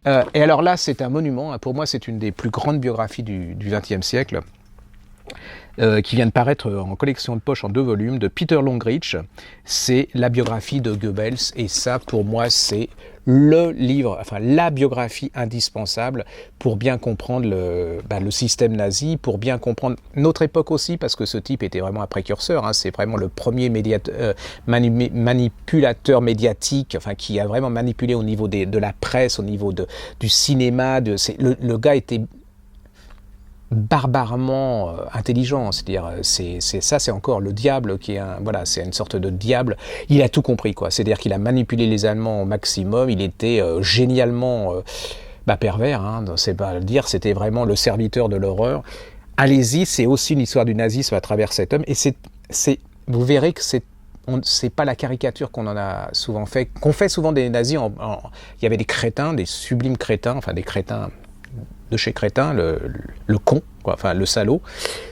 Et alors là, c'est un monument. Pour moi, c'est une des plus grandes biographies du XXe siècle. Qui vient de paraître en collection de poche en 2 volumes de Peter Longrich. C'est la biographie de Goebbels et ça pour moi c'est le livre, enfin la biographie indispensable pour bien comprendre le système nazi, pour bien comprendre notre époque aussi, parce que ce type était vraiment un précurseur, hein, c'est vraiment le premier manipulateur médiatique, enfin qui a vraiment manipulé au niveau de la presse, au niveau du cinéma, le gars était barbarement intelligent, c'est-à-dire c'est encore le diable qui est c'est une sorte de diable. Il a tout compris quoi, c'est-à-dire qu'il a manipulé les Allemands au maximum. Il était génialement pervers, hein, c'est pas à le dire, c'était vraiment le serviteur de l'horreur. Allez-y, c'est aussi une histoire du nazisme à travers cet homme et vous verrez que c'est pas la caricature qu'on en a souvent fait, qu'on fait souvent des nazis. Il y avait des crétins, des sublimes crétins, enfin des crétins de chez Crétin, le con, quoi, enfin le salaud.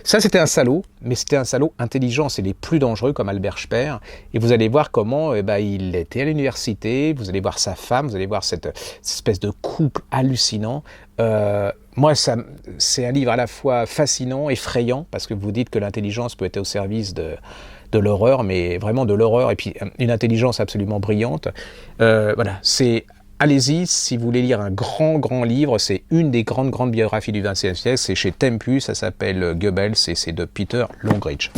Ça c'était un salaud, mais c'était un salaud intelligent, c'est les plus dangereux comme Albert Speer. Et vous allez voir comment il était à l'université, vous allez voir sa femme, vous allez voir cette espèce de couple hallucinant. Moi, c'est un livre à la fois fascinant, effrayant, parce que vous dites que l'intelligence peut être au service de l'horreur, mais vraiment de l'horreur, et puis une intelligence absolument brillante. Allez-y, si vous voulez lire un grand livre, c'est une des grandes biographies du XXe siècle, c'est chez Tempus, ça s'appelle Goebbels et c'est de Peter Longrich.